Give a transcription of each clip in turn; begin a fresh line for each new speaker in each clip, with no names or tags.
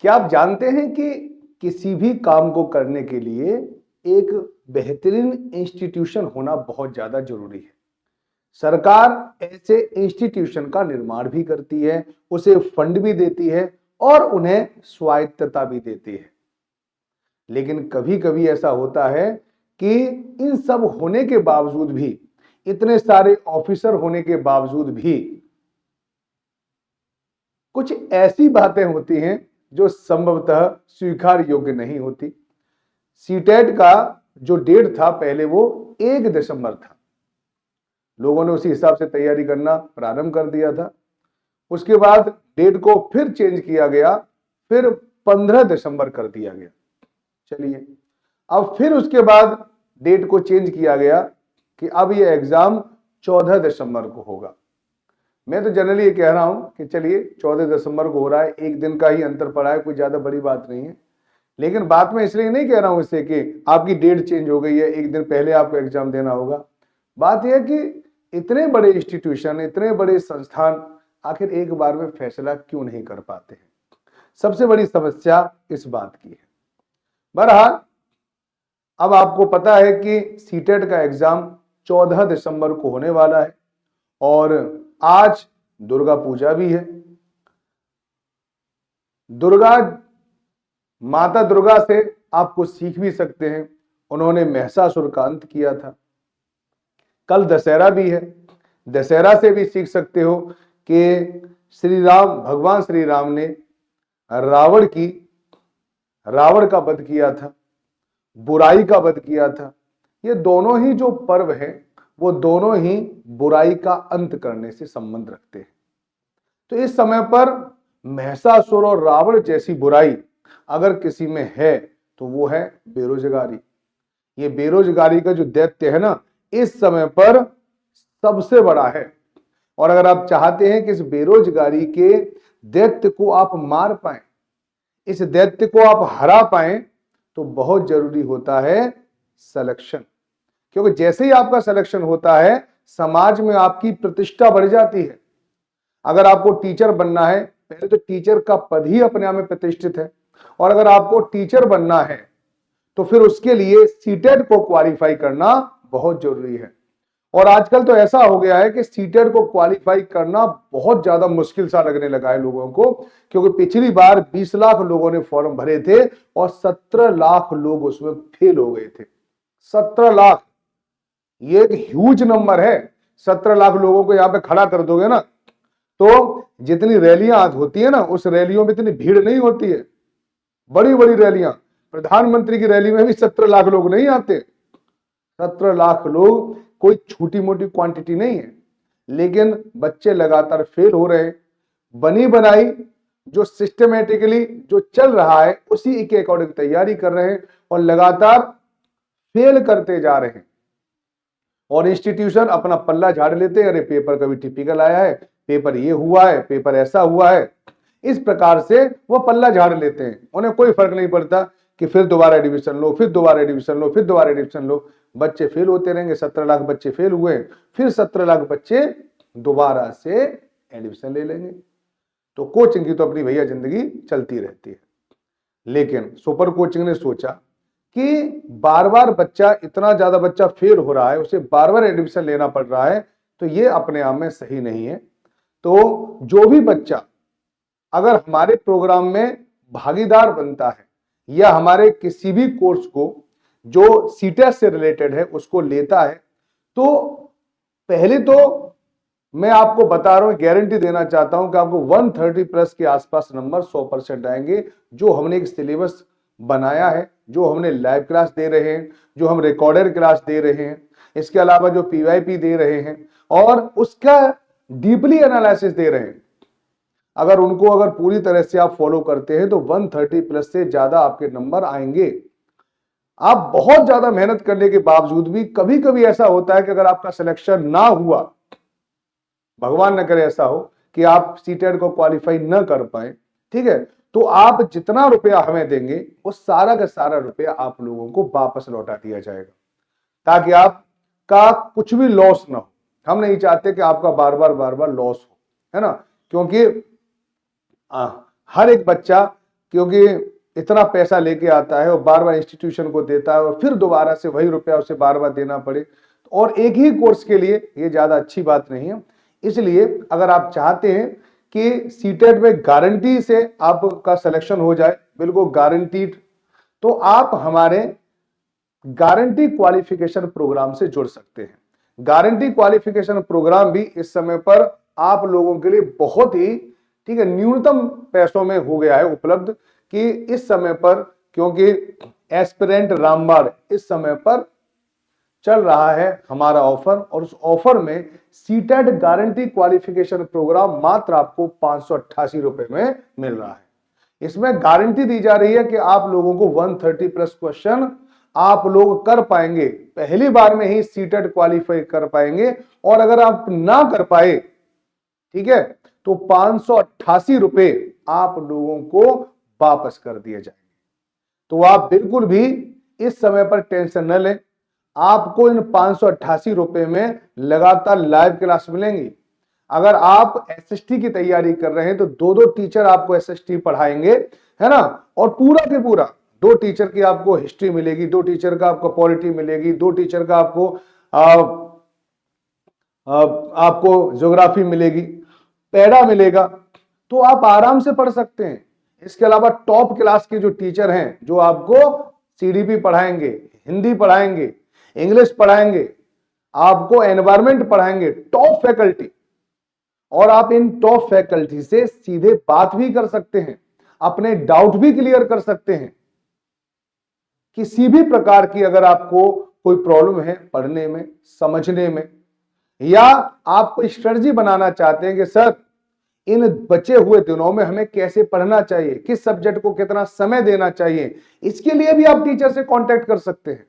क्या आप जानते हैं कि किसी भी काम को करने के लिए एक बेहतरीन इंस्टीट्यूशन होना बहुत ज्यादा जरूरी है। सरकार ऐसे इंस्टीट्यूशन का निर्माण भी करती है, उसे फंड भी देती है और उन्हें स्वायत्तता भी देती है। लेकिन कभी कभी ऐसा होता है कि इन सब होने के बावजूद भी, इतने सारे ऑफिसर होने के बावजूद भी कुछ ऐसी बातें होती हैं जो संभवतः स्वीकार योग्य नहीं होती। सीटेट का जो डेट था पहले वो 1 दिसंबर था। लोगों ने उसी हिसाब से तैयारी करना प्रारंभ कर दिया था। उसके बाद डेट को फिर चेंज किया गया, फिर 15 दिसंबर कर दिया गया। चलिए, अब फिर उसके बाद डेट को चेंज किया गया कि अब ये एग्जाम 14 दिसंबर को होगा। मैं तो जनरली ये कह रहा हूं कि चलिए 14 दिसंबर को हो रहा है, एक दिन का ही अंतर पड़ा है, कोई ज्यादा बड़ी बात नहीं है। लेकिन बात मैं इसलिए नहीं कह रहा हूं इससे कि आपकी डेट चेंज हो गई है, एक दिन पहले आपको एग्जाम देना होगा। बात यह है कि इतने बड़े इंस्टीट्यूशन, इतने बड़े संस्थान आखिर एक बार में फैसला क्यों नहीं कर पाते हैं? सबसे बड़ी समस्या इस बात की है। बहरहाल, अब आपको पता है कि सीटेट का एग्जाम 14 दिसंबर को होने वाला है और आज दुर्गा पूजा भी है। माता दुर्गा से आपको सीख भी सकते हैं, उन्होंने महिषासुर का अंत किया था। कल दशहरा भी है, दशहरा से भी सीख सकते हो कि भगवान श्री राम ने रावण का वध किया था, बुराई का वध किया था। ये दोनों ही जो पर्व हैं वो दोनों ही बुराई का अंत करने से संबंध रखते हैं। तो इस समय पर महिषासुर और रावण जैसी बुराई अगर किसी में है तो वो है बेरोजगारी। ये बेरोजगारी का जो दैत्य है ना, इस समय पर सबसे बड़ा है। और अगर आप चाहते हैं कि इस बेरोजगारी के दैत्य को आप मार पाएं, इस दैत्य को आप हरा पाएं, तो बहुत जरूरी होता है सिलेक्शन। क्योंकि जैसे ही आपका सिलेक्शन होता है, समाज में आपकी प्रतिष्ठा बढ़ जाती है। अगर आपको टीचर बनना है, पहले तो टीचर का पद ही अपने आप में प्रतिष्ठित है, और अगर आपको टीचर बनना है तो फिर उसके लिए सीटेट को क्वालिफाई करना बहुत जरूरी है। और आजकल तो ऐसा हो गया है कि सीटेट को क्वालिफाई करना बहुत ज्यादा मुश्किल सा लगने लगा है लोगों को, क्योंकि पिछली बार 20 लाख लोगों ने फॉर्म भरे थे और 17 लाख लोग उसमें फेल हो गए थे। 17 लाख, ये एक ह्यूज नंबर है। 17 लाख लोगों को यहां पे खड़ा कर दोगे ना, तो जितनी रैलियां होती है ना, उस रैलियों में इतनी भीड़ नहीं होती है। बड़ी बड़ी रैलियां, प्रधानमंत्री की रैली में भी 17 लाख लोग नहीं आते। 17 लाख लोग कोई छोटी मोटी क्वांटिटी नहीं है। लेकिन बच्चे लगातार फेल हो रहे हैं। बनी बनाई जो सिस्टमेटिकली जो चल रहा है उसी के अकॉर्डिंग तैयारी कर रहे हैं और लगातार फेल करते जा रहे हैं। और इंस्टीट्यूशन अपना पल्ला झाड़ लेते हैं, अरे पेपर कभी टिपिकल आया है, पेपर ये हुआ है, पेपर ऐसा हुआ है। इस प्रकार से वो पल्ला झाड़ लेते हैं, उन्हें कोई फर्क नहीं पड़ता कि फिर दोबारा एडमिशन लो, फिर दोबारा एडमिशन लो, फिर दोबारा एडमिशन लो। बच्चे फेल होते रहेंगे। 17 लाख बच्चे फेल हुए, फिर 17 लाख बच्चे दोबारा से एडमिशन ले लेंगे। तो कोचिंग की तो अपनी भैया जिंदगी चलती रहती है। लेकिन सुपर कोचिंग ने सोचा कि बार बार बच्चा, इतना ज्यादा बच्चा फेल हो रहा है, उसे बार बार एडमिशन लेना पड़ रहा है, तो ये अपने आप में सही नहीं है। तो जो भी बच्चा अगर हमारे प्रोग्राम में भागीदार बनता है या हमारे किसी भी कोर्स को जो सीटेट से रिलेटेड है उसको लेता है, तो पहले तो मैं आपको बता रहा हूं, गारंटी देना चाहता हूं कि आपको 130 प्लस के आसपास नंबर 100% आएंगे। जो हमने एक सिलेबस बनाया है, जो हमने लाइव क्लास दे रहे हैं, जो हम रिकॉर्डेड क्लास दे रहे हैं, इसके अलावा जो पीवाईपी दे रहे हैं और उसका डीपली एनालिसिस दे रहे हैं, अगर पूरी तरह से आप फॉलो करते हैं तो 130 प्लस से ज्यादा आपके नंबर आएंगे। आप बहुत ज्यादा मेहनत करने के बावजूद भी कभी कभी ऐसा होता है कि अगर आपका सिलेक्शन ना हुआ, भगवान न करे ऐसा हो कि आप सीटेट को क्वालिफाई न कर पाए, ठीक है, तो आप जितना रुपया हमें देंगे वो सारा का सारा रुपया आप लोगों को वापस लौटा दिया जाएगा, ताकि आपका कुछ भी लॉस ना हो। हम नहीं चाहते कि आपका बार बार लॉस हो, है ना, क्योंकि हर एक बच्चा क्योंकि इतना पैसा लेके आता है और बार बार इंस्टीट्यूशन को देता है और फिर दोबारा से वही रुपया उसे बार बार देना पड़े, और एक ही कोर्स के लिए ये ज्यादा अच्छी बात नहीं है। इसलिए अगर आप चाहते हैं कि सीटेट में गारंटी से आपका सिलेक्शन हो जाए, बिल्कुल गारंटीड, तो आप हमारे गारंटी क्वालिफिकेशन प्रोग्राम से जुड़ सकते हैं। गारंटी क्वालिफिकेशन प्रोग्राम भी इस समय पर आप लोगों के लिए बहुत ही, ठीक है, न्यूनतम पैसों में हो गया है उपलब्ध, कि इस समय पर, क्योंकि एस्पिरेंट रामबाण इस समय पर चल रहा है हमारा ऑफर, और उस ऑफर में सीटेट गारंटी क्वालिफिकेशन प्रोग्राम मात्र आपको 588 रुपए में मिल रहा है। इसमें गारंटी दी जा रही है कि आप लोगों को 130 प्लस क्वेश्चन आप लोग कर पाएंगे, पहली बार में ही सीटेट क्वालिफाई कर पाएंगे, और अगर आप ना कर पाए, ठीक है, तो 588 रुपए आप लोगों को वापस कर दिए जाएंगे। तो आप बिल्कुल भी इस समय पर टेंशन न लें, आपको इन 588 रुपए में लगातार लाइव क्लास मिलेंगी। अगर आप एसएसटी की तैयारी कर रहे हैं तो दो दो टीचर आपको एसएसटी पढ़ाएंगे, है ना, और पूरा के पूरा 2 टीचर की आपको हिस्ट्री मिलेगी, 2 टीचर का आपको पॉलिटी मिलेगी, 2 टीचर का आपको ज्योग्राफी मिलेगी, पैरा मिलेगा, तो आप आराम से पढ़ सकते हैं। इसके अलावा टॉप क्लास के जो टीचर हैं जो आपको सीडीपी पढ़ाएंगे, हिंदी पढ़ाएंगे, इंग्लिश पढ़ाएंगे, आपको एनवायरमेंट पढ़ाएंगे, टॉप फैकल्टी, और आप इन टॉप फैकल्टी से सीधे बात भी कर सकते हैं, अपने डाउट भी क्लियर कर सकते हैं। किसी भी प्रकार की अगर आपको कोई प्रॉब्लम है पढ़ने में, समझने में, या आप कोई स्ट्रेटजी बनाना चाहते हैं कि सर इन बचे हुए दिनों में हमें कैसे पढ़ना चाहिए, किस सब्जेक्ट को कितना समय देना चाहिए, इसके लिए भी आप टीचर से कांटेक्ट कर सकते हैं।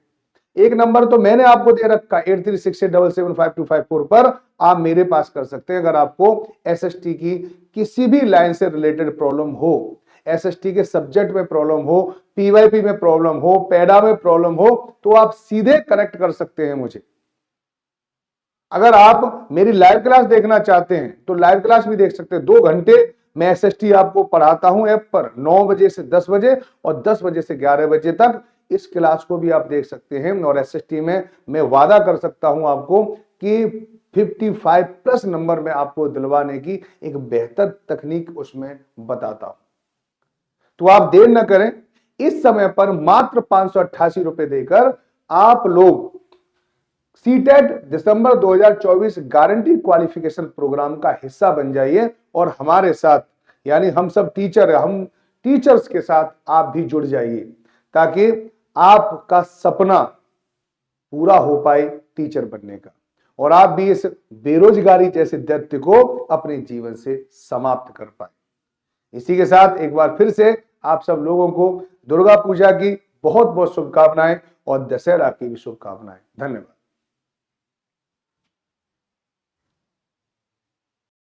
एक नंबर तो मैंने आपको दे रखा 8368775254 पर आप मेरे पास कर सकते हैं। अगर आपको एसएसटी की किसी भी लाइन से रिलेटेड प्रॉब्लम हो, एसएसटी के सब्जेक्ट में प्रॉब्लम हो, पीवाईपी में प्रॉब्लम हो, पैडा में प्रॉब्लम हो, तो आप सीधे कनेक्ट कर सकते हैं मुझे। अगर आप मेरी लाइव क्लास देखना चाहते हैं तो लाइव क्लास भी देख सकते हैं। 2 घंटे मैं एसएसटी आपको पढ़ाता हूं ऐप पर, 9 बजे से 10 बजे और 10 बजे से 11 बजे तक। इस क्लास को भी आप देख सकते हैं, और एसएसटी में मैं वादा कर सकता हूं आपको कि 55 प्लस नंबर में आपको दिलवाने की एक बेहतर तकनीक उसमें बताता हूं। तो आप देर न करें, इस समय पर मात्र 588 रुपए देकर आप लोग सीटेट दिसंबर 2024 गारंटी क्वालिफिकेशन प्रोग्राम का हिस्सा बन जाइए, और हमारे साथ, यानी हम सब टीचर हैं, हम टीचर्स के साथ आप भी जुड़ जाइए, ताकि आपका सपना पूरा हो पाए टीचर बनने का, और आप भी इस बेरोजगारी जैसे दैत्य को अपने जीवन से समाप्त कर पाए। इसी के साथ एक बार फिर से आप सब लोगों को दुर्गा पूजा की बहुत बहुत शुभकामनाएं और दशहरा की भी शुभकामनाएं। धन्यवाद।